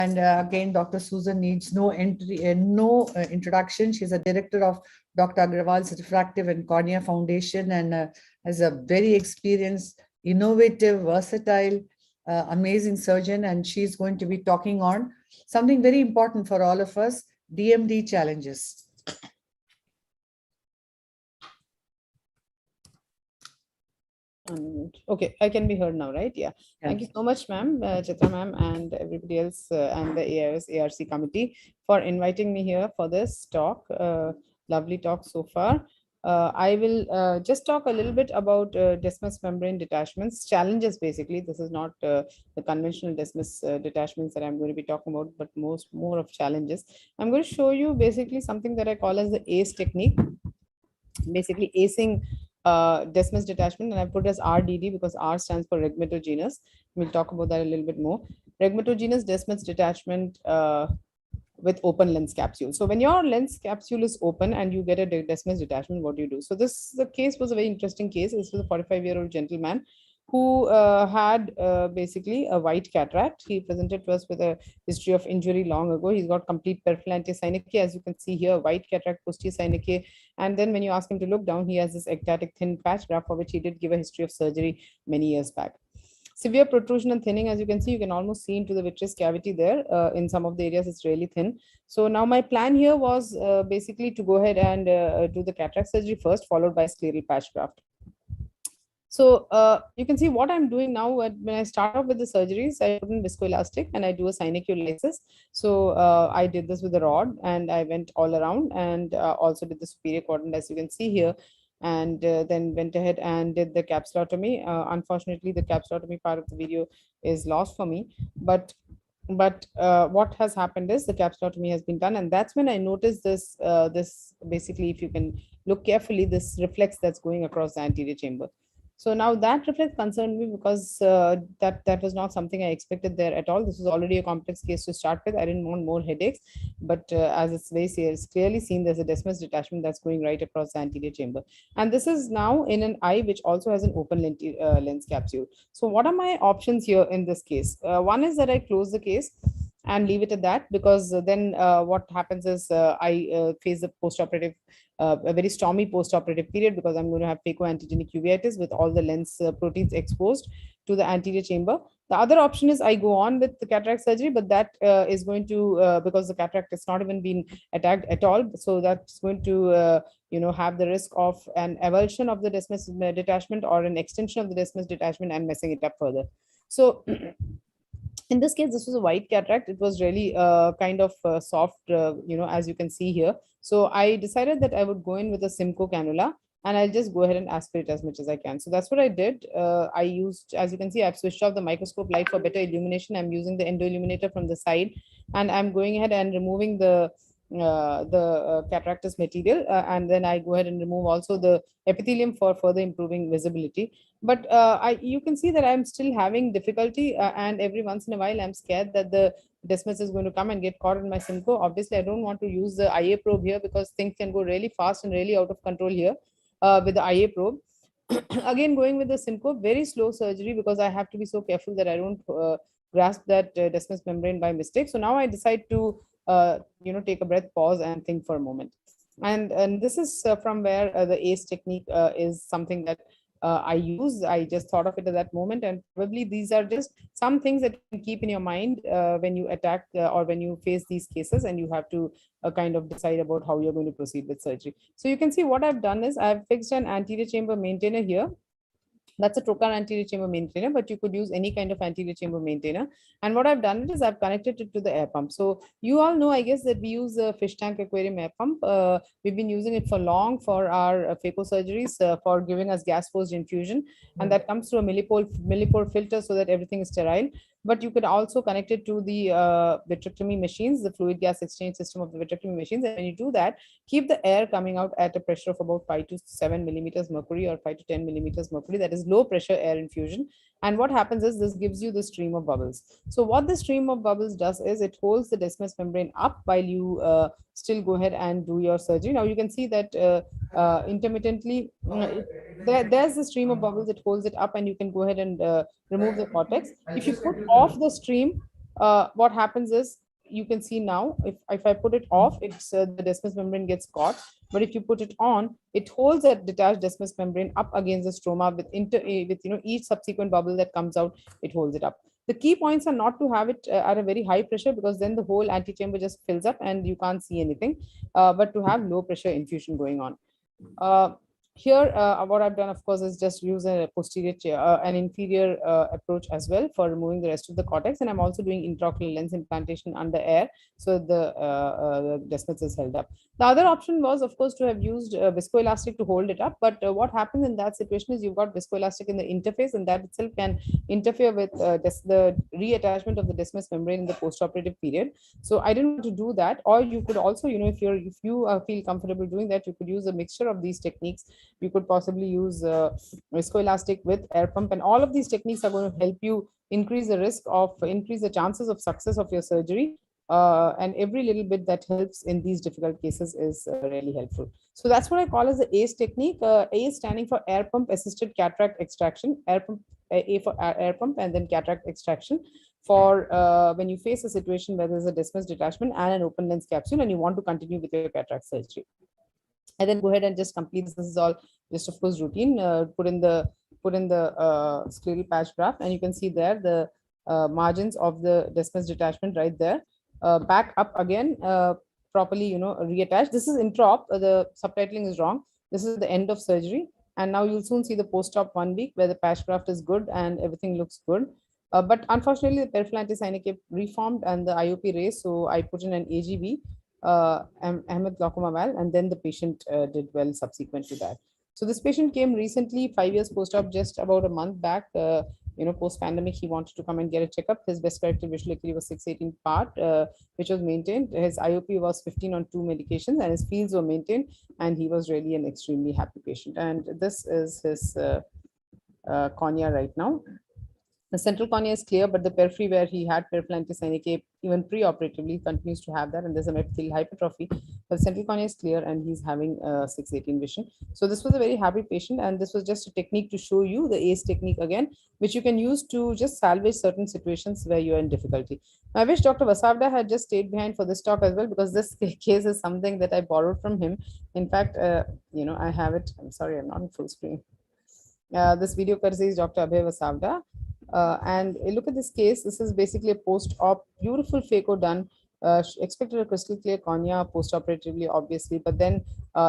And again, Dr. Susan needs no introduction. She's a director of Dr. Agrawal's Refractive and Cornea Foundation, and is a very experienced, innovative, versatile, amazing surgeon. And she's going to be talking on something very important for all of us, DMD challenges. Okay, I can be heard now, right? Yeah. Thank you so much, ma'am, Chitra ma'am, and everybody else and the AIOS ARC committee for inviting me here for this talk. Lovely talk so far. I will just talk a little bit about Desmus membrane detachments, challenges basically. This is not the conventional Desmus detachments that I'm going to be talking about, but more of challenges. I'm going to show you basically something that I call as the ACE technique, basically acing Desmus detachment, and I put as RDD because R stands for regmatogenous. We'll talk about that a little bit more. Regmatogenous Desmus detachment with open lens capsule. So when your lens capsule is open and you get a Desmus detachment, what do you do? So the case was a very interesting case. This was a 45-year-old gentleman who had basically a white cataract. He presented to us with a history of injury long ago. He's got complete peripheral anti-synechiae, as you can see here, white cataract, posterior synechiae. And then when you ask him to look down, he has this ectatic thin patch graph for which he did give a history of surgery many years back. Severe protrusion and thinning, as you can see, you can almost see into the vitreous cavity there. In some of the areas, it's really thin. So now my plan here was basically to go ahead and do the cataract surgery first, followed by scleral patch graft. So you can see what I'm doing now. When I start off with the surgeries, I put in viscoelastic and I do a synechiolisis. So I did this with a rod and I went all around and also did the superior quadrant, as you can see here, and then went ahead and did the capsulotomy. Unfortunately, the capsulotomy part of the video is lost for me, but what has happened is the capsulotomy has been done, and that's when I noticed this this basically, if you can look carefully, this reflex that's going across the anterior chamber. So now that reflex concerned me because that was not something I expected there at all. This was already a complex case to start with. I didn't want more headaches, but as it's very it's clearly seen, there's a Desmus detachment that's going right across the anterior chamber. And this is now in an eye which also has an open lens capsule. So what are my options here in this case? One is that I close the case and leave it at that, because then what happens is I face the postoperative, a very stormy postoperative period, because I'm going to have phacoantigenic uveitis with all the lens proteins exposed to the anterior chamber. The other option is I go on with the cataract surgery, but that is going to, because the cataract has not even been attacked at all, so that's going to have the risk of an avulsion of the Desmus detachment or an extension of the Desmus detachment and messing it up further. So in this case, this was a white cataract. It was really kind of soft, as you can see here. So I decided that I would go in with a Simcoe cannula and I'll just go ahead and aspirate as much as I can. So that's what I did. I used, as you can see, I've switched off the microscope light for better illumination. I'm using the endo illuminator from the side, and I'm going ahead and removing the cataractous material, and then I go ahead and remove also the epithelium for further improving visibility. But you can see that I'm still having difficulty, and every once in a while I'm scared that the Desmus is going to come and get caught in my Simcoe. Obviously, I don't want to use the IA probe here because things can go really fast and really out of control here with the IA probe. Again, going with the Simcoe, very slow surgery because I have to be so careful that I don't grasp that Desmus membrane by mistake. So now I decide to take a breath, pause, and think for a moment. And this is from where the ACE technique is something that I use. I just thought of it at that moment, and probably these are just some things that you can keep in your mind when you attack or when you face these cases, and you have to kind of decide about how you're going to proceed with surgery. So you can see what I've done is I've fixed an anterior chamber maintainer here. That's a trocar anterior chamber maintainer, but you could use any kind of anterior chamber maintainer. And what I've done is I've connected it to the air pump. So you all know, I guess, that we use a fish tank aquarium air pump. We've been using it for long for our phaco surgeries for giving us gas forced infusion, and that comes through a millipore filter so that everything is sterile. But you could also connect it to the vitrectomy machines, the fluid gas exchange system of the vitrectomy machines. And when you do that, keep the air coming out at a pressure of about 5 to 7 millimeters mercury or 5 to 10 millimeters mercury. That is low pressure air infusion. And what happens is this gives you the stream of bubbles. So what the stream of bubbles does is it holds the Desmus membrane up while you still go ahead and do your surgery. Now you can see that intermittently there's the stream of bubbles. It holds it up, and you can go ahead and remove the cortex. If you put off the stream, what happens is, you can see now, if I put it off, it's the desmus membrane gets caught. But if you put it on, it holds that detached desmus membrane up against the stroma with each subsequent bubble that comes out, it holds it up. The key points are not to have it at a very high pressure, because then the whole antechamber just fills up and you can't see anything, but to have low pressure infusion going on. Uh, Here, what I've done, of course, is just use a posterior, an inferior approach as well for removing the rest of the cortex. And I'm also doing intraocular lens implantation under air, so the desmus is held up. The other option was, of course, to have used viscoelastic to hold it up. But what happens in that situation is you've got viscoelastic in the interface, and that itself can interfere with the reattachment of the desmus membrane in the postoperative period. So I didn't want to do that. Or you could also, if you feel comfortable doing that, you could use a mixture of these techniques. You could possibly use viscoelastic with air pump, and all of these techniques are going to help you increase the chances of success of your surgery. And every little bit that helps in these difficult cases is really helpful. So that's what I call as the ACE technique. ACE standing for air pump assisted cataract extraction. Air pump, A for air pump, and then cataract extraction, for when you face a situation where there's a desmus detachment and an open lens capsule and you want to continue with your cataract surgery. And then go ahead and just complete this. Is all just, of course, routine. Put in the scleral patch graft, and you can see there the margins of the desmus detachment right there. Back up again, properly, reattach. This is intraop. The subtitling is wrong. This is the end of surgery, and now you'll soon see the post-op 1 week where the patch graft is good and everything looks good. But unfortunately, the peripheral anti-synocape reformed and the IOP raised, so I put in an AGV, Ahmed glaucoma valve, and then the patient did well subsequent to that. So this patient came recently, 5 years post-op, just about a month back. Post-pandemic, he wanted to come and get a checkup. His best corrected visual acuity was 618 part, which was maintained. His IOP was 15 on 2 medications, and his fields were maintained, and he was really an extremely happy patient. And this is his cornea right now. The central cornea is clear, but the periphery where he had peripheral anti-synocape even pre-operatively continues to have that, and there's a epithelial hypertrophy. But the central cornea is clear, and he's having 618 vision. So this was a very happy patient, and this was just a technique to show you the ACE technique again, which you can use to just salvage certain situations where you're in difficulty. I wish Dr. Vasavda had just stayed behind for this talk as well, because this case is something that I borrowed from him. In fact, I have it. I'm sorry, I'm not in full screen. This video courtesy is Dr. Abhay Vasavda. And look at this case. This is basically a post-op, beautiful phaco done. Expected a crystal clear cornea post-operatively, obviously, but then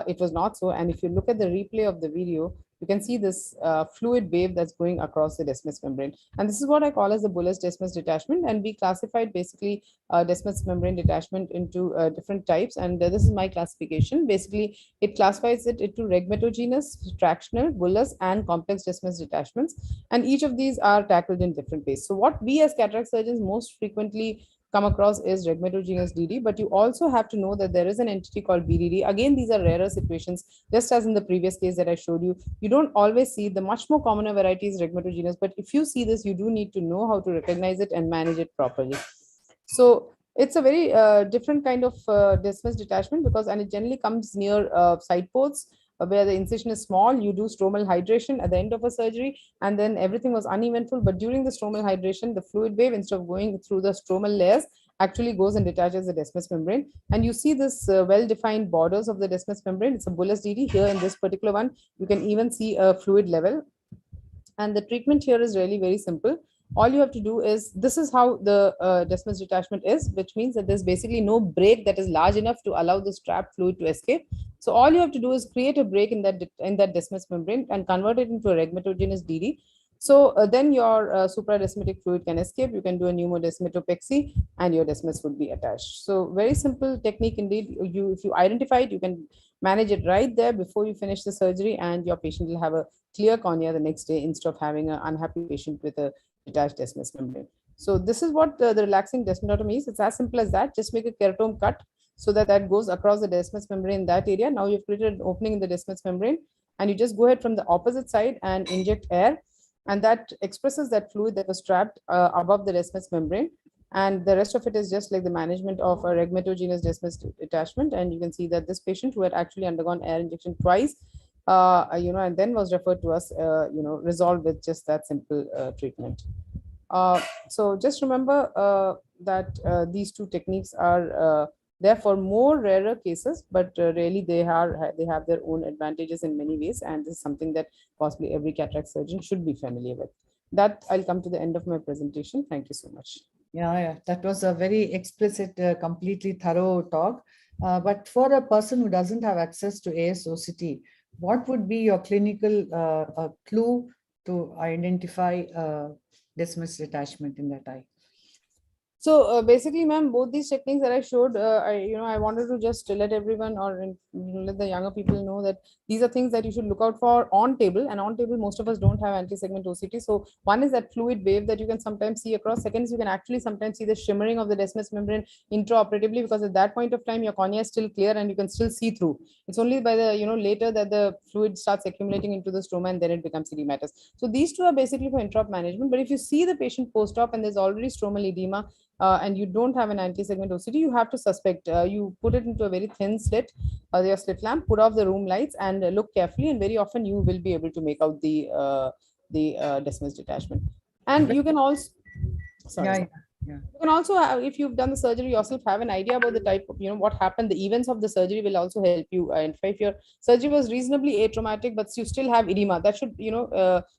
it was not so. And if you look at the replay of the video, you can see this fluid wave that's going across the desmus membrane. And this is what I call as the bullous desmus detachment. And we classified basically desmus membrane detachment into different types. And this is my classification. Basically, it classifies it into regmatogenous, tractional, bullous, and complex desmus detachments. And each of these are tackled in different ways. So what we as cataract surgeons most frequently come across is regmatogenous DD, but you also have to know that there is an entity called BDD. Again, these are rarer situations, just as in the previous case that I showed you. You don't always see. The much more commoner variety is regmatogenous, but if you see this, you do need to know how to recognize it and manage it properly. So it's a very different kind of desmus detachment, and it generally comes near side ports, where the incision is small. You do stromal hydration at the end of a surgery, and then everything was uneventful. But during the stromal hydration, the fluid wave, instead of going through the stromal layers, actually goes and detaches the desmus membrane. And you see this well-defined borders of the desmus membrane. It's a bullous DD. Here in this particular one, you can even see a fluid level. And the treatment here is really very simple. All you have to do is, this is how the desmus detachment is, which means that there's basically no break that is large enough to allow the trapped fluid to escape. So all you have to do is create a break in that desmus membrane and convert it into a regmatogenous DD. So then your supradesmatic fluid can escape. You can do a pneumodesmatopexy, and your desmus would be attached. So very simple technique indeed. If you identify it, you can manage it right there before you finish the surgery, and your patient will have a clear cornea the next day instead of having an unhappy patient with a detached desmus membrane. So this is what the relaxing desmotomy is. It's as simple as that. Just make a keratome cut so that goes across the desmus membrane in that area. Now you've created an opening in the desmus membrane, and you just go ahead from the opposite side and inject air, and that expresses that fluid that was trapped above the desmus membrane. And the rest of it is just like the management of a regmatogenous desmus detachment. And you can see that this patient, who had actually undergone air injection twice, and then was referred to us, resolved with just that simple treatment. So just remember that these two techniques are there for more rarer cases, but really they have their own advantages in many ways, and this is something that possibly every cataract surgeon should be familiar with. That I'll come to the end of my presentation. Thank you so much. Yeah, that was a very explicit, completely thorough talk. But for a person who doesn't have access to ASOCT, what would be your clinical clue to identify dismissed detachment in that eye? So basically, ma'am, both these techniques that I showed, I wanted to just let everyone or let the younger people know that these are things that you should look out for on table. And on table, most of us don't have anti-segment OCT. So one is that fluid wave that you can sometimes see across. Second is you can actually sometimes see the shimmering of the desmus membrane intraoperatively, because at that point of time, your cornea is still clear and you can still see through. It's only by the, later that the fluid starts accumulating into the stroma and then it becomes edematous. So these two are basically for intraop management. But if you see the patient post-op and there's already stromal edema, and you don't have an anti-segment OCT, you have to suspect. You put it into a very thin slit, your slit lamp, put off the room lights, and look carefully. And very often you will be able to make out the desmus detachment. And you can also, sorry. Yeah. You can also have, if you've done the surgery yourself, have an idea about the type of, what happened. The events of the surgery will also help you identify. If your surgery was reasonably atraumatic, but you still have edema, that should,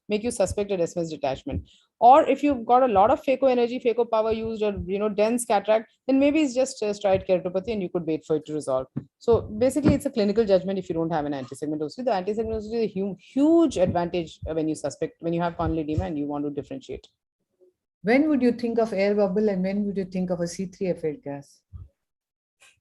make you suspect a desmus detachment. Or if you've got a lot of phaco energy, phaco power used, or, dense cataract, then maybe it's just striate keratopathy and you could wait for it to resolve. So basically, it's a clinical judgment if you don't have an anti-segment OCT. The anti-segment OCT is a huge advantage when you have corneal edema and you want to differentiate. When would you think of air bubble and when would you think of a C3F8 gas?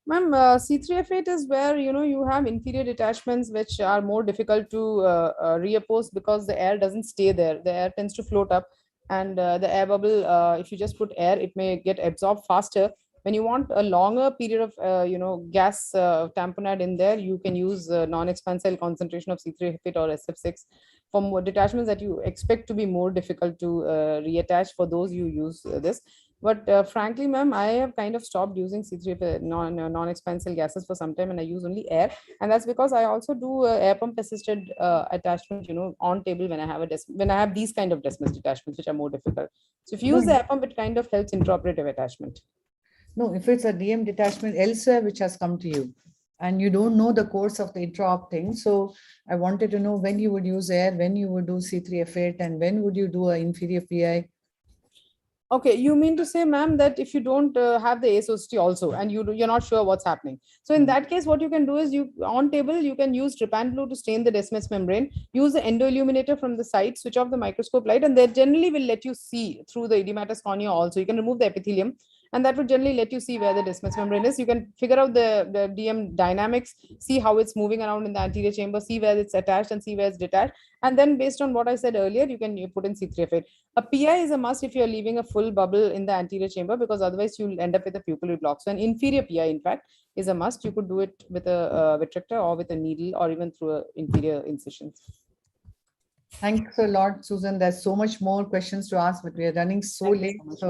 Ma'am, C3F8 is where, you have inferior detachments which are more difficult to reoppose because the air doesn't stay there. The air tends to float up, and the air bubble, if you just put air, it may get absorbed faster. When you want a longer period of, gas tamponade in there, you can use non-expansile concentration of C3F8 or SF6. For more detachments that you expect to be more difficult to reattach, for those you use this. But frankly, ma'am, I have kind of stopped using C3 non-expansile gases for some time, and I use only air. And that's because I also do air pump assisted attachment, on table when I have when I have these kind of desmus detachments, which are more difficult. So if you use the air pump, it kind of helps intraoperative attachment. No, if it's a DM detachment elsewhere which has come to you, and you don't know the course of the intraop thing, so I wanted to know when you would use air, when you would do C3F8, and when would you do an inferior PI. Okay, you mean to say, ma'am, that if you don't have the ASOCT also and you're not sure what's happening. So in that case, what you can do is on table, you can use trypan blue to stain the desmus membrane, use the endoilluminator from the side, switch off the microscope light, and they generally will let you see through the edematous cornea also. You can remove the epithelium, and that would generally let you see where the desmus membrane is. You can figure out the DM dynamics, see how it's moving around in the anterior chamber, see where it's attached and see where it's detached. And then based on what I said earlier, you put in C3F8. A PI is a must if you're leaving a full bubble in the anterior chamber, because otherwise you'll end up with a pupillary block. So an inferior PI, in fact, is a must. You could do it with a vitrector or with a needle or even through an inferior incision. Thanks a lot, Susan. There's so much more questions to ask, but we are running so late. So